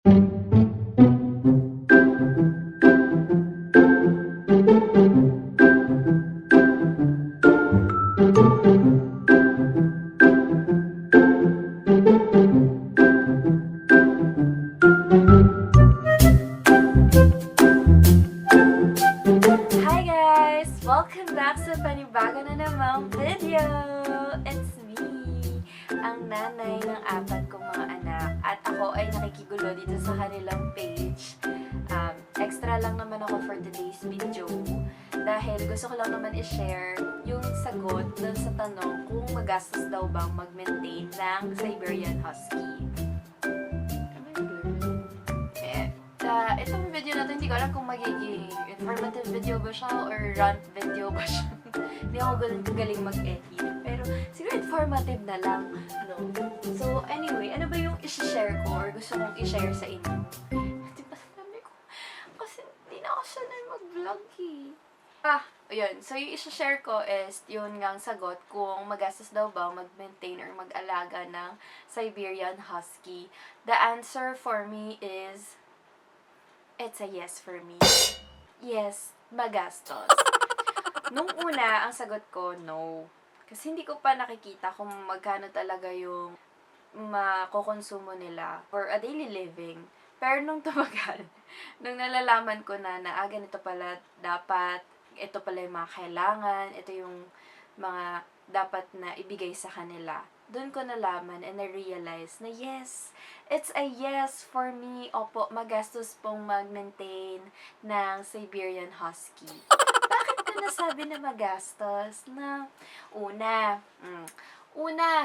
Hi guys! Welcome back sa panibago na namang video! It's me, ang nanay ng 4 kong mga anak. At ako ay nakikigulo dito sa kanilang page. Extra lang naman ako for today's video. Dahil gusto ko lang naman i-share yung sagot dun sa tanong kung magastos daw bang mag-maintain ng Siberian Husky. Itong video na to, hindi ko alam kung magiging informative video ba siya or rant video ba siya. Hindi ako galing mag-edit. Pero siguro informative na lang. No? So anyway, ano ba yung i-share ko or gusto kong i-share sa inyo? Di ba sabi ko? Kasi hindi na ako sanay mag-vlog eh. Ayun. So yung i-share ko is yun ngang sagot kung magastos daw ba mag-maintain or mag-alaga ng Siberian Husky. The answer for me is it's a yes for me. Yes, magastos. Nung una, ang sagot ko, no. Kasi hindi ko pa nakikita kung magkano talaga yung makokonsumo nila for a daily living. Pero nung tumagal, nung nalalaman ko na ganito pala dapat, ito pala yung mga kailangan, ito yung mga dapat na ibigay sa kanila. Doon ko nalaman and na-realize na yes, it's a yes for me. Opo, magastos pong mag-maintain ng Siberian Husky. Bakit ko nasabi na magastos? Na una,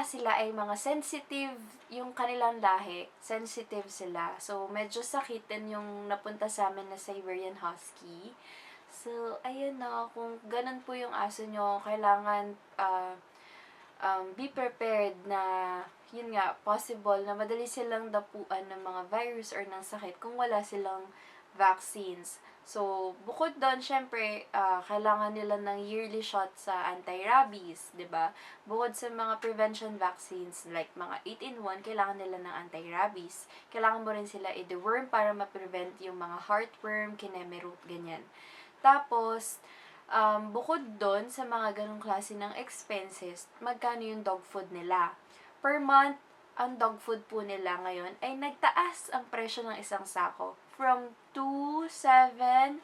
sila ay mga sensitive, yung kanilang lahi, sensitive sila. So, medyo sakitin yung napunta sa amin na Siberian Husky. So, ayun na, kung ganun po yung aso nyo, kailangan be prepared na, yun nga, possible na madali silang dapuan ng mga virus or ng sakit kung wala silang vaccines. So, bukod doon, syempre, kailangan nila ng yearly shot sa anti-rabies, 'di ba? Bukod sa mga prevention vaccines, like mga 8-in-1, kailangan nila ng anti-rabies. Kailangan mo rin sila i-deworm para ma-prevent yung mga heartworm, kinemerute, ganyan. Tapos, bukod doon sa mga ganong klase ng expenses, magkano yung dog food nila? Per month, ang dog food po nila ngayon ay nagtaas ang presyo ng isang sako. From 2.7,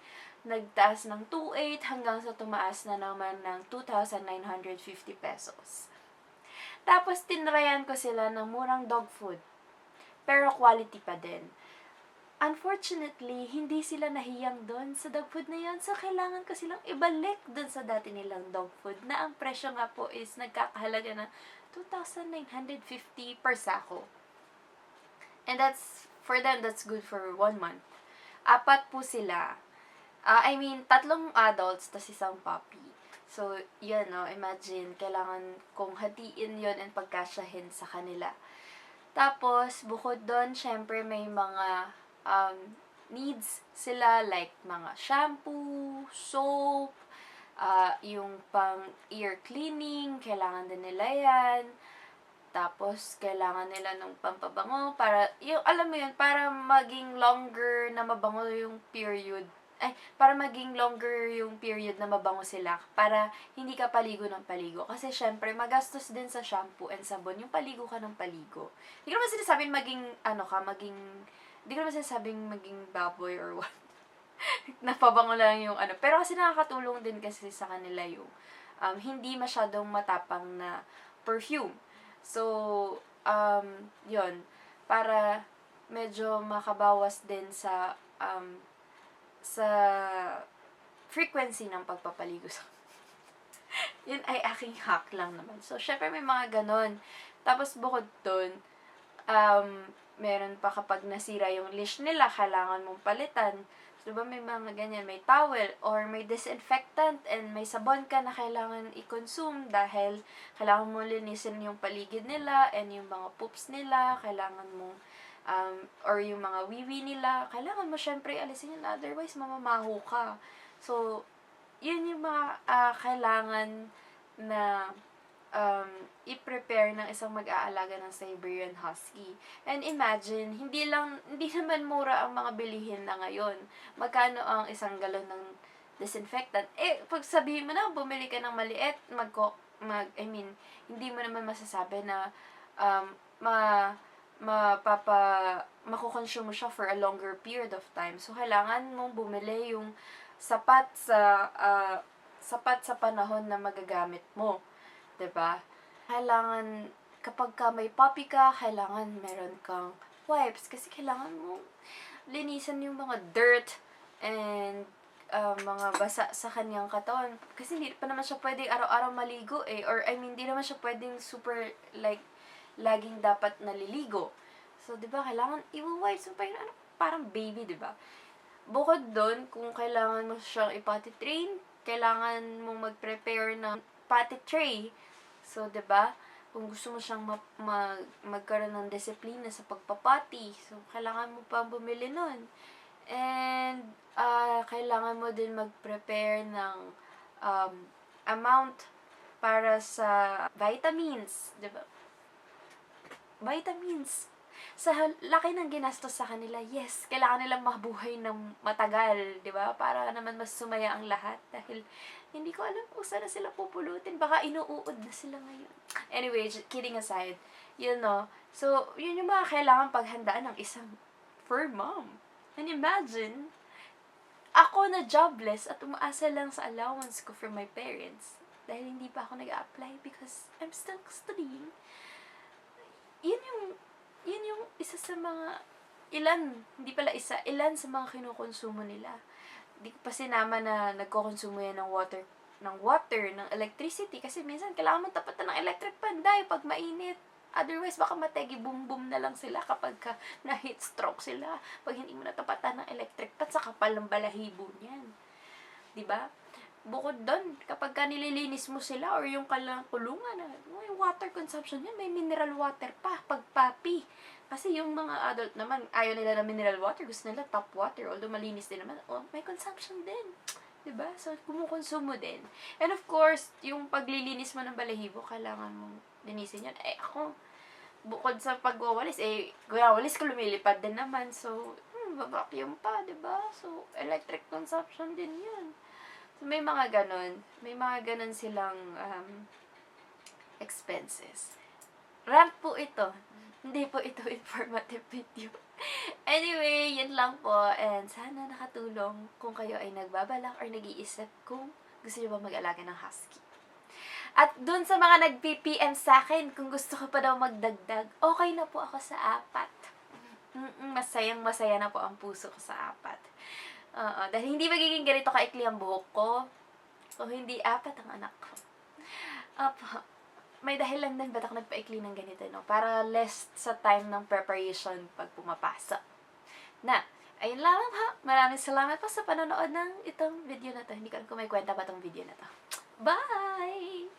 nagtaas ng 2.8 hanggang sa tumaas na naman ng 2,950 pesos. Tapos, tinrayan ko sila ng murang dog food. Pero quality pa din. Unfortunately, hindi sila nahiyang doon sa dog food na yun. So, kailangan ko silang ibalik doon sa dati nilang dog food na ang presyo nga po is nagkakahalaga ng 2,950 per sako. And that's, for them, that's good for 1 month. 4 po sila. 3 adults, tas isang puppy. So, yun, no, imagine, kailangan kong hatiin yun and pagkasyahin sa kanila. Tapos, bukod doon, syempre may mga needs sila like mga shampoo, soap, yung pang ear cleaning, kailangan din nila yan. Tapos, kailangan nila ng pampabango para, yung, alam mo yun, para maging longer na mabango yung period. Para maging longer yung period na mabango sila. Para hindi ka paligo ng paligo. Kasi, syempre, magastos din sa shampoo and sabon yung paligo ka ng paligo. Hindi ko naman sinasabing hindi ko naman sinasabing maging baboy or what. Napabango lang yung ano. Pero kasi nakakatulong din kasi sa kanila yung hindi masyadong matapang na perfume. So, yun. Para medyo makabawas din sa frequency ng pagpapaligo sa yun ay aking hack lang naman. So, syempre may mga ganon. Tapos, bukod dun, meron pa kapag nasira yung leash nila, kailangan mong palitan. So, diba may mga ganyan, may towel or may disinfectant and may sabon ka na kailangan i-consume dahil kailangan mo linisin yung paligid nila and yung mga poops nila, kailangan mo or yung mga wiwi nila, kailangan mo syempre alisin yun, otherwise mamamaho ka. So, yun yung mga kailangan na i-prepare ng isang mag-aalaga ng Siberian Husky. And imagine, hindi naman mura ang mga bilihin na ngayon. Magkano ang isang galon ng disinfectant? Pag sabihin mo na, bumili ka ng maliit, hindi mo naman masasabi na makukonsume mo siya for a longer period of time. So, kailangan mong bumili yung sapat sa panahon na magagamit mo. 'Di ba? Kailangan, kapag may puppy ka, kailangan meron kang wipes. Kasi kailangan mo linisan yung mga dirt and mga basa sa kanyang katawan. Kasi hindi pa naman siya pwedeng araw-araw maligo Or hindi naman siya pwedeng super, laging dapat naliligo. So, di ba, kailangan i-wipes mo pa yun, parang baby, di ba? Bukod doon, kung kailangan mo siyang i-potty train, kailangan mong mag-prepare ng potty tray. So, di ba, kung gusto mo siyang magkaroon ng disiplina sa pagpapati, so, kailangan mo pa bumili nun. And, kailangan mo din mag-prepare ng amount para sa vitamins, di ba? Vitamins. Sa laki ng ginastos sa kanila, yes, kailangan nilang mabuhay ng matagal, di ba? Para naman mas sumaya ang lahat. Dahil, hindi ko alam kung saan na sila pupulutin. Baka inuuod na sila ngayon. Anyway, kidding aside, So, yun yung mga kailangan paghandaan ng isang fur mom. And imagine, ako na jobless at umaasa lang sa allowance ko from my parents. Dahil hindi pa ako nag-apply because I'm still studying. Yun yung isa sa mga, ilan sa mga kinukonsumo nila. Hindi ko pa sinama na nagkokonsumo yan ng water, ng electricity. Kasi minsan, kailangan mo tapatan ng electric pan dahil pag mainit. Otherwise, baka mategi boom-boom na lang sila kapag na-heat stroke sila. Pag hindi mo natapatan ng electric pan, sa kapal ng balahibo niyan. Diba? Bukod doon, kapag nililinis mo sila or yung kulungan, yung water consumption yan, may mineral water pa, pag papi. Kasi yung mga adult naman, ayaw nila ng mineral water, gusto nila tap water, although malinis din naman, may consumption din. Diba? So, kumukonsumo din. And of course, yung paglilinis mo ng balahibo, kailangan mong linisin yan. Ako, bukod sa pagwawalis, walis ko lumilipad din naman. So, vacuum pa, diba? So, electric consumption din yun. So, may mga ganon silang expenses. Rant po ito. Hindi po ito informative video. Anyway, yun lang po. And sana nakatulong kung kayo ay nagbabalak or nag-iisip kung gusto nyo ba mag-alaga ng husky. At dun sa mga nag-PPM sa akin, kung gusto ko pa daw magdagdag, okay na po ako sa 4. Masayang-masaya na po ang puso ko sa 4. Dahil hindi magiging ganito kaikli ang buhok ko. O hindi 4 ang anak ko. May dahilan din ba't ako nagpaikli ng ganito, no? Para less sa time ng preparation pag pumapasa. Ayun lang ha. Maraming salamat po sa panonood ng itong video na to. Hindi ko alam kung may kwenta ba itong video na to. Bye!